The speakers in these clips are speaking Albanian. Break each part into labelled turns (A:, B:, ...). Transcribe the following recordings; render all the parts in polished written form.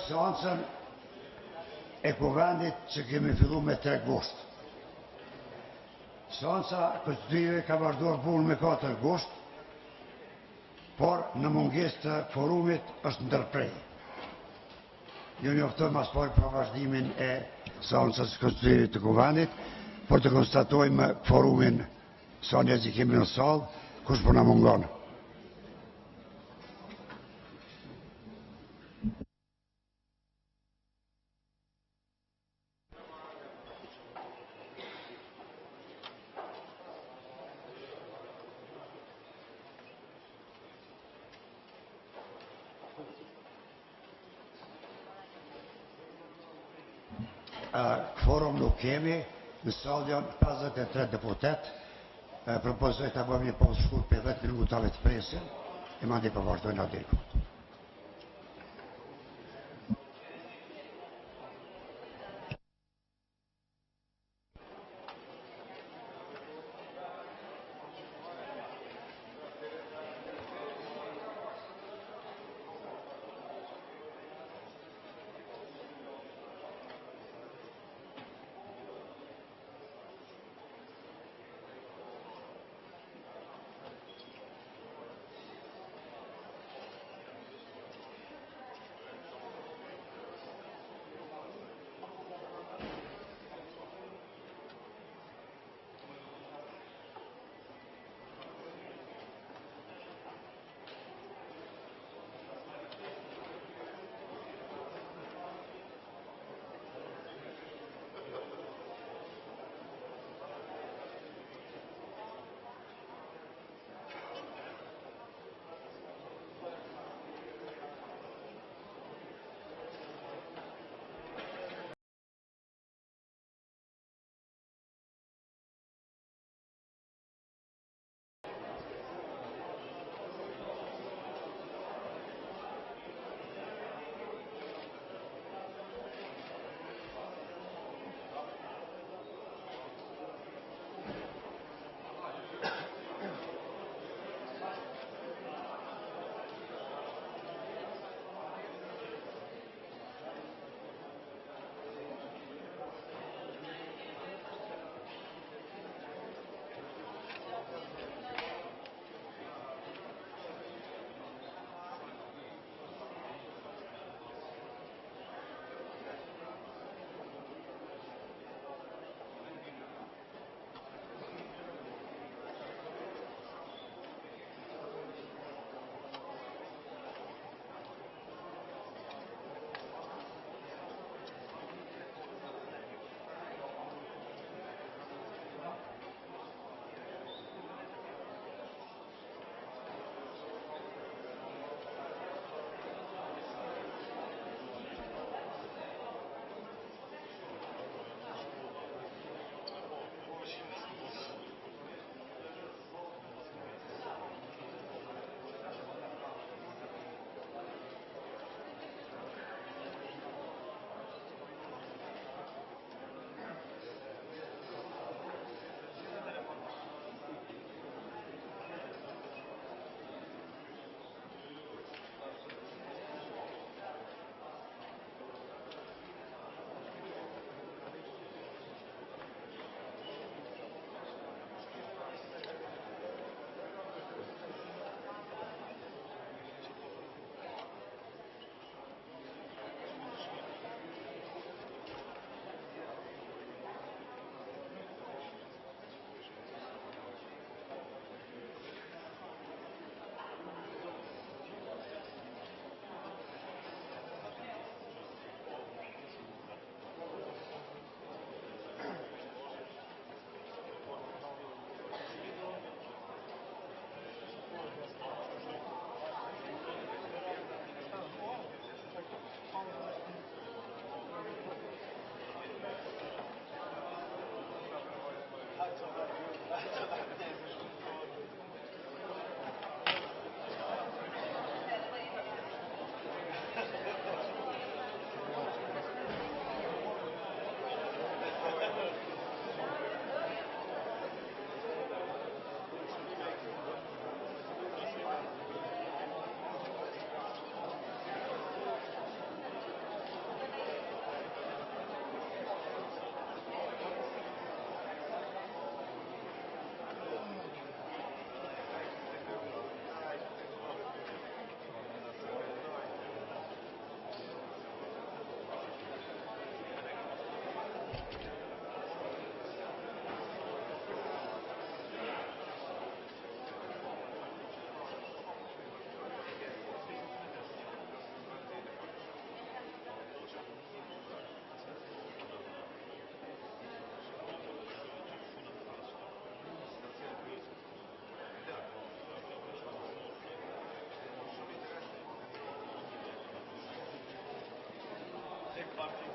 A: seancën e kuvendit që kemi fillu me 3 gusht. Seanca konstitutive ka vazhduar punën me 4 gusht, por në mungesë të forumit është ndërprej. Ju njoftoj mas pari për vazhdimin e seancës konstitutive të kuvendit, por të konstatojmë forumin sa njerëz që kemi në sallë, kush po na mungon. Forum nuk kemi, në sallë janë 53 deputet, propozoj të bëjmë një pauzë shkurt për 10 minutave të presim, e mandi për vazhdojnë atë dirë.
B: Thank you.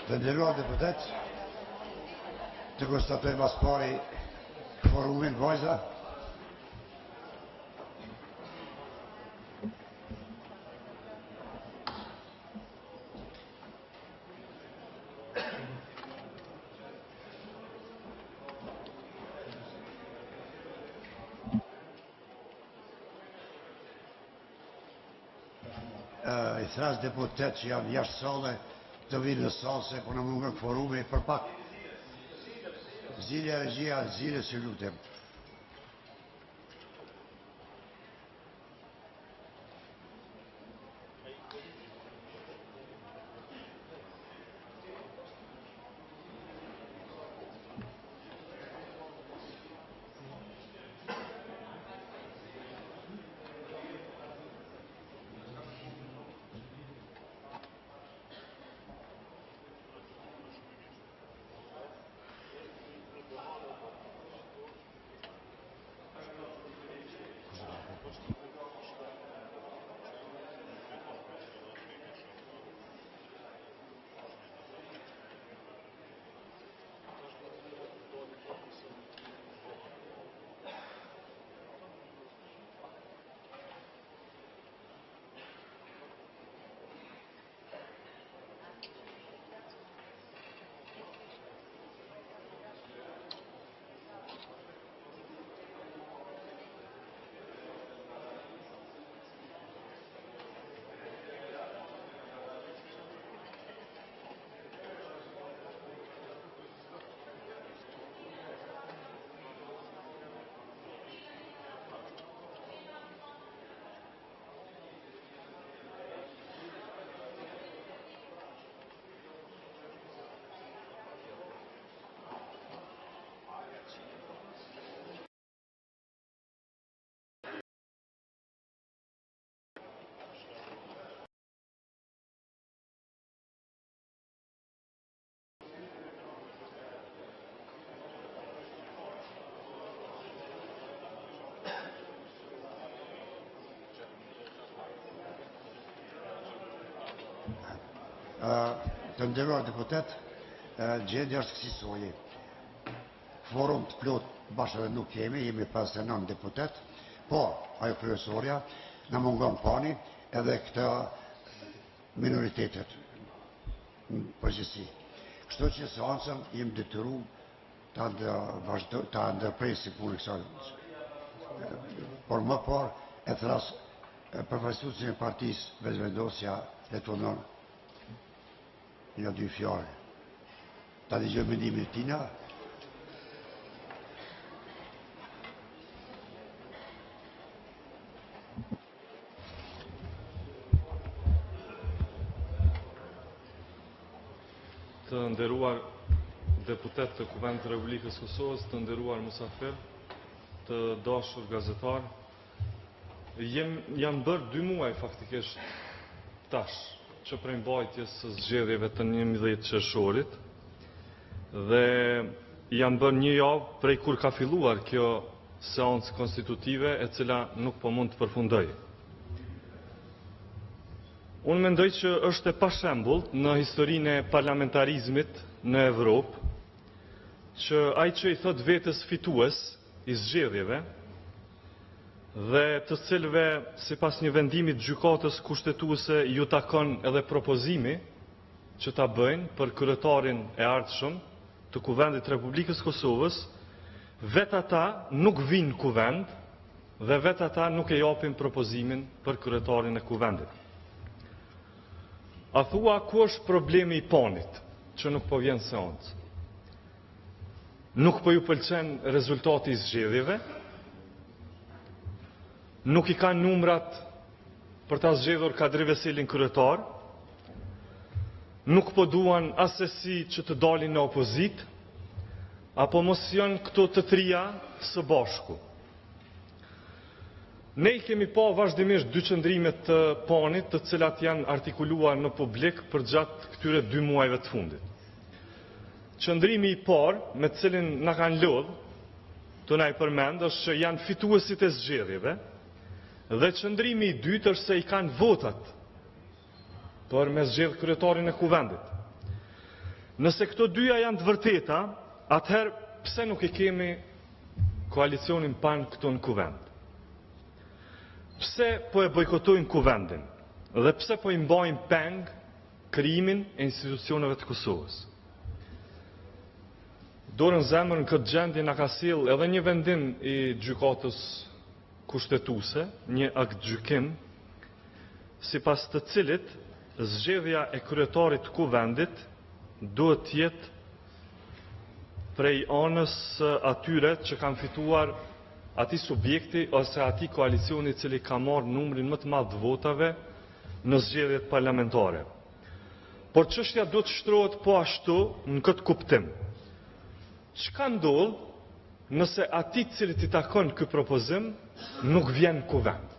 A: Të nderuar deputet, të konstatojmë mas pari forumin vajza. I thras deputet që janë jashtë sale të vinë në salë se po në mungën forumi për pak. Zilja regjia, zilje si lutem. Të nderuar deputet, gjendja është kësaj. Forum të plot bashkë edhe nuk kemi, jemi 59 deputet, por ajo kryesorja na mungon pani edhe këta minoritetet në përgjithësi. Kështu që seancën jemi detyruar ta ndërpresim punën kësaj. Por më parë e thras përfaqësuesin e partisë Vezvendosja letonon një dy fjalë. Ta dëgjoj mendimin e tina.
B: Të nderuar deputet të Kuvendit të Republikës Kosovës, të nderuar musafir, të dashur gazetar, janë bërë 2 muaj faktikisht tash që prej mbajtjes së zgjedhjeve të 11 qershorit, dhe jam bërë një javë prej kur ka filluar kjo seancë konstitutive e cila nuk po mund të përfundoj. Unë mendoj që është e pashembullt në historinë e parlamentarizmit në Evropë që ai që i thot vetës fitues i zgjedhjeve dhe të cilëve sipas një vendimi të gjykatës kushtetuese ju takon edhe propozimi që ta bëjnë për kryetarin e ardhshëm të Kuvendit të Republikës Kosovës, vetë ata nuk vinë kuvend dhe vetë ata nuk e japin propozimin për kryetarin e kuvendit. A thua ku është problemi i panit që nuk po vjen seancë? Nuk po ju pëlqen rezultati i zgjedhjeve? Nuk i kanë numrat për ta zgjedhur Kadri Veselin kryetar? Nuk po duan asesi që të dalin në opozit? Apo mos janë këto të trija së bashku? Ne i kemi pa vazhdimisht dy qëndrimet të panit të cilat janë artikuluar në publik për gjatë këtyre 2 muajve të fundit. Qëndrimi i parë me cilin na kanë lodhë, të na i përmend, është që janë fituesit e zgjedhjeve, dhe qëndrimi i dytë është se i kanë votat për me zgjedh kryetarin e kuvendit. Nëse këto dyja janë të vërteta, atëherë pse nuk i kemi koalicionin PAN këtu në kuvend? Pse po e bojkotojnë kuvendin dhe pse po i mbajnë peng krijimin e institucioneve të Kosovës? Dorën zemër në këtë gjendje na ka sill edhe një vendim i gjykatës kushtetuese, një akt gjykim, sipas të cilit zgjedhja e kryetarit të kuvendit duhet të jetë prej anës atyre që kanë fituar ati subjekti ose ati koalicioni cili ka marrë numrin më të madh të votave në zgjedhjet parlamentare. Por çështja duhet të shtrohet po ashtu në këtë kuptim. Çka ndodh nëse ati cilit i takon ky propozim nuk vjen në kuvend?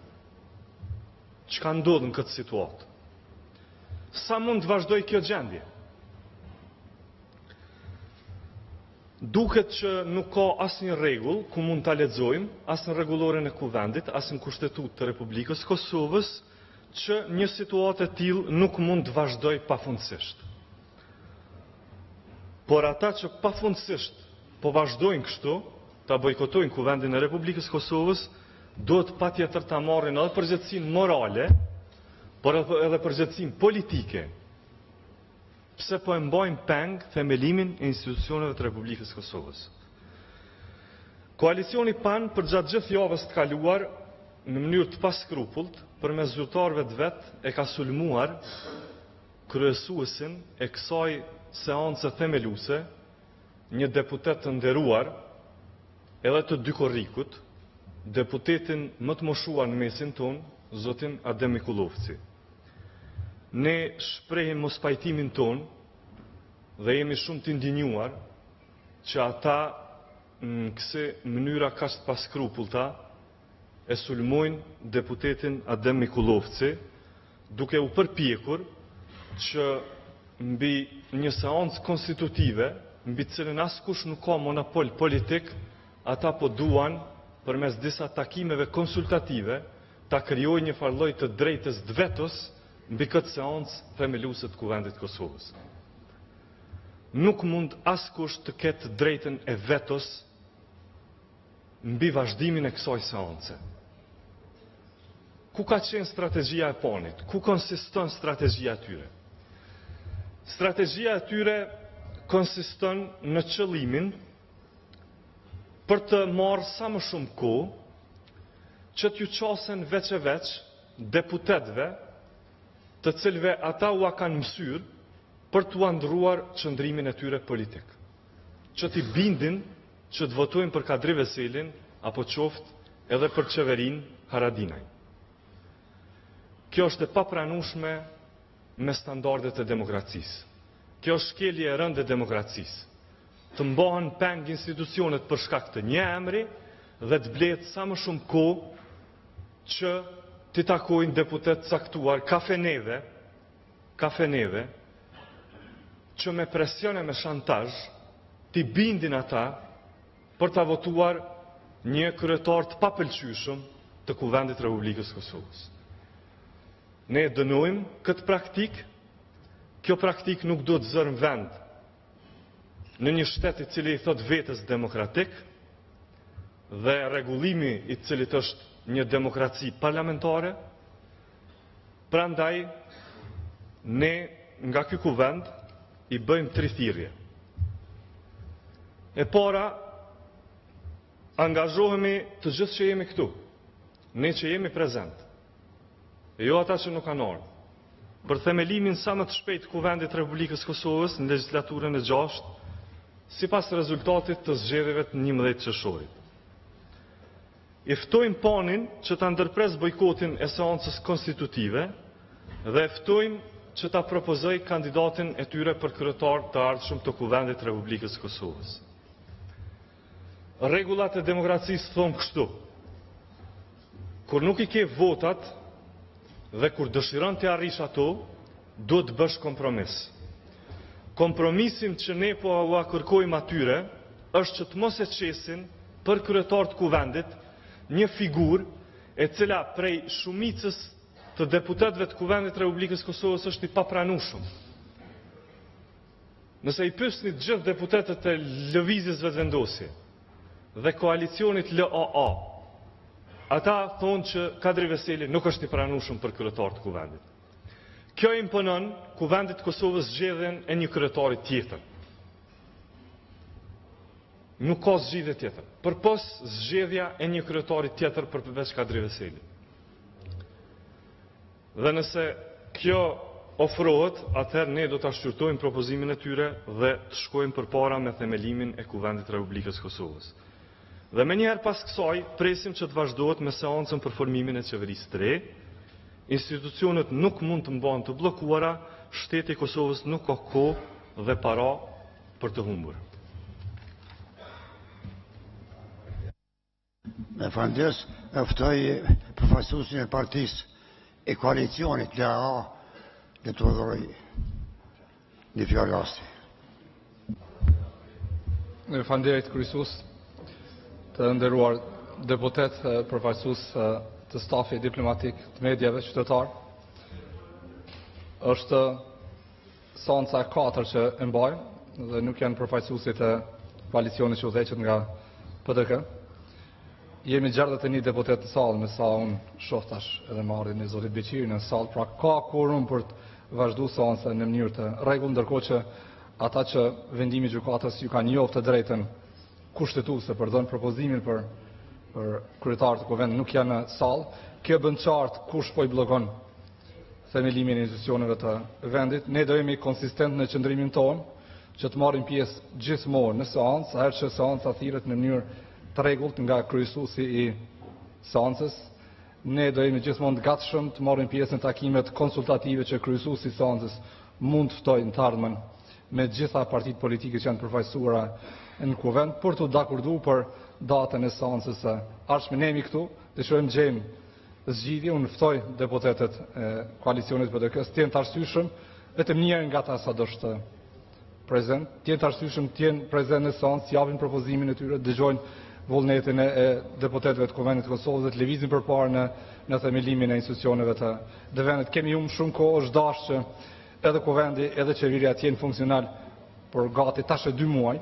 B: Çka ndodh në këtë situatë? Sa mund të vazhdoj kjo gjendje? Duket që nuk ka asnjë rregull ku mund ta lexojmë, as në rregulloren e kuvendit, as në kushtetutë të Republikës Kosovës, që një situatë e tillë nuk mund të vazhdojë pafundësisht. Por ata që pafundësisht po vazhdojnë kështu, ta bojkotojnë kuvendin e Republikës Kosovës, duhet patjetër ta marrin edhe përgjegjësinë morale, por edhe përgjegjësinë politike. Pse po e mbajnë peng themelimin e institucioneve të Republikës Kosovës. Koalicioni PAN për gjatë gjithë javës të kaluar, në mënyrë të paskrupullt, përmes zyrtarëve të vet, e ka sulmuar kryesuesin e kësaj seance themeluese, një deputet të nderuar, edhe të Dykorrikut, deputetin më të moshuar në mesin ton, zotin Adem Mikullovci. Ne shprehim mospajtimin ton dhe jemi shumë të indinjuar që ata në kësaj mënyra kaq të paskrupullta e sulmojnë deputetin Adem Mikullovci, duke u përpjekur që mbi një seancë konstitutive, mbi cilën askush nuk ka monopol politik, ata po duan përmes disa takimeve konsultative ta krijojnë një farë lloj të drejtës të vetos mbi këtë seancë themeluese të Kuvendit Kosovës. Nuk mund askush të ketë drejtën e vetos mbi vazhdimin e kësaj seance. Ku ka qenë strategjia e PAN-it? Ku konsiston strategjia e tyre? Strategjia e tyre konsiston në qëllimin për të marrë sa më shumë kohë që t'ju qasen veç e veç deputetëve të cilëve ata ua kanë mësyrë për t'u ndrruar qëndrimin e tyre politik. Që t'i bindin që të votojnë për Kadri Veselin apo qoftë edhe për qeverin Haradinaj. Kjo është e papranueshme me standardet e demokracisë. Kjo është shkelje e rëndë e demokracisë. Të mbahen peng institucionet për shkak të një emri dhe të blet sa më shumë kohë që t'i takojnë deputet caktuar kafeneve, që me presion e me shantazh t'i bindin ata për t'a votuar një kryetar të papëlqyeshëm të Kuvendit Republikës Kosovës. Ne dënojmë këtë praktik. Kjo praktik nuk do të zërë në vend në një shtet i cili i thot vetës demokratik dhe rregullimi i cilit është një demokraci parlamentare. Prandaj ne nga ky kuvend i bëjmë 3 thirrje. E para, angazhohemi të gjithë që jemi këtu, ne që jemi prezent, e jo ata që nuk kanë ardhur, për themelimin sa më të shpejt Kuvendit Republikës Kosovës në legjislaturën e 6, sipas rezultatit të zgjedhjeve të 11 qershorit. I ftojmë panin që ta ndërpres bojkotin e seancës konstitutive dhe ftojmë që ta propozoj kandidatin e tyre për kryetar të ardhshëm të Kuvendit Republikës Kosovës. Rregullat e demokracisë thonë kështu: kur nuk i ke votat dhe kur dëshiron të arrish ato, do të bësh kompromis. Kompromisin që ne po ua kërkojmë atyre është që të mos e qesin për kryetar të kuvendit një figurë e cila prej shumicës të deputetëve të Kuvendit Republikës Kosovës është i papranueshëm. Nëse i pyesni të gjithë deputetët e Lëvizjes Vetëvendosje dhe koalicionit LAA, ata thonë që Kadri Veseli nuk është i pranueshëm për kryetar të kuvendit. Kjo imponon Kuvendit të Kosovës zgjedhjen e një kryetari tjetër. Nuk ka zgjidhje tjetër, përpos zgjedhja e një kryetari tjetër përveç Kadri Veseli. Dhe nëse kjo ofrohet, atëherë ne do ta shqyrtojmë propozimin e tyre dhe të shkojmë përpara me themelimin e Kuvendit Republikës Kosovës. Dhe me njëherë pas kësaj, presim që të vazhdohet me seancën për formimin e qeverisë të re. Institucionet nuk mund të mbahen të bllokuara, shteti i Kosovës nuk ka kohë dhe para për të humbur.
A: Me falënderes, ftoj përfaqësuesin e partisë e koalicionit LAA dhe të dhuroj një fjalë rasti.
C: Falënderit kryesues, të nderuar deputet, përfaqësues të stafi diplomatik të medjave qytetar. Është seanca e 4 që e mbajmë dhe nuk janë përfaqësuesit e koalicionit që udhëheqet nga PDK. Jemi 61 deputet në salë, me sa unë shoh tash edhe marrjen e zotit Beqiri në salë, pra ka quorum për të vazhduar seancën në mënyrë të rregull, ndërkohë që ata që vendimi i gjykatës ju kanë njoftë të drejtën kushtetuese për dhënë propozimin për kryetar të kuvendit nuk janë në salë. Kjo bën qartë kush po i bllokon themelimin e institucioneve të vendit. Ne do jemi konsistent në qëndrimin tonë që të marrim pjesë gjithmonë në seancë, herë që seanca thirret në mënyrë të rregullt nga kryesuesi i seancës. Ne do jemi gjithmonë të gatshëm të marrim pjesë në takimet konsultative që kryesuesi i seancës mund të ftojë në të ardhmen me gjitha partitë politike që janë përfaqësuara në kuvend për të dakurduar për datën e seancës së ardhshme. Ne jemi këtu, dëshirojmë gjejmë zgjidhje. Unë ftoj deputetët e koalicionit PDK-s të jenë të arsyeshëm, vetëm njëri nga ata sa do të prezent, të jenë të arsyeshëm, të jenë prezent në seancë, japin propozimin e tyre, dëgjojnë vullnetin e deputetëve të Kuvendit të Kosovës dhe të lëvizin përpara në themelimin e institucioneve të vendit. Kemi humbur shumë kohë, është dashur që edhe kuvendi edhe qeveria të jenë funksional por gati tash e 2 muaj.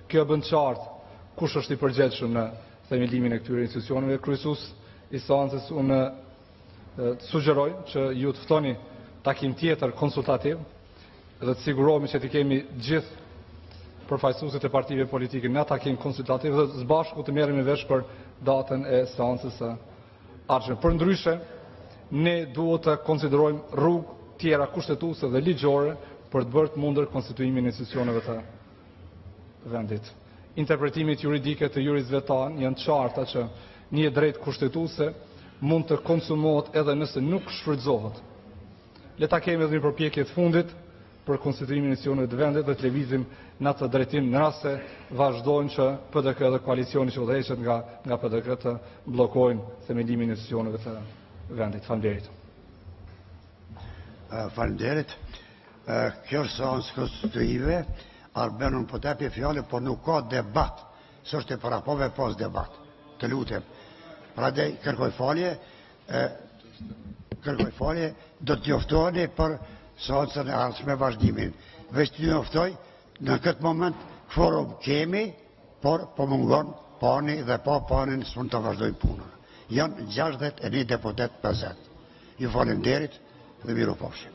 C: Kjo bën qartë kush është i përgjegjshëm në themelimin e këtyre institucioneve. Kryesues i seancës unë sugjeroj që ju të ftoni takim tjetër konsultativ dhe të sigurohemi që të kemi gjithë përfaqësuesit e partive politike në takim konsultativ dhe së bashku të merremi vesh për datën e seancës së ardhshme. Përndryshe, ne duhet të konsiderojmë rrugë tjera kushtetuese dhe ligjore për të bërë të mundër konstituimin e institucioneve të vendit. Interpretimit juridike të jurisëve tanë janë të qarta që një drejt kushtetuese mund të konsumohet edhe nëse nuk shfrytëzohet. Le ta kemi edhe një përpjekje të fundit për konstituimin e institucioneve të vendit dhe të lëvizim në atë drejtim në rast se vazhdojnë që PDK dhe koalicioni që udhëheqet nga PDK të bllokojnë themelimin e institucioneve të vendit. Faleminderit.
A: Faleminderit. Kjo seancë konstitutive Arbenun po t'japi fjallë, por nuk ka debat. S'është e para pove pas debat. Të lutem. Prandaj kërkoj falje, do t'joftoheni për seancën e ardhshme vazhdimin. Veç t'ju njoftoj, në këtë moment kvorum kemi, por po mungon pani dhe pa panin s'mund të vazhdojmë punën. Janë 61 deputet prezent. Ju falenderit dhe miru pafshim.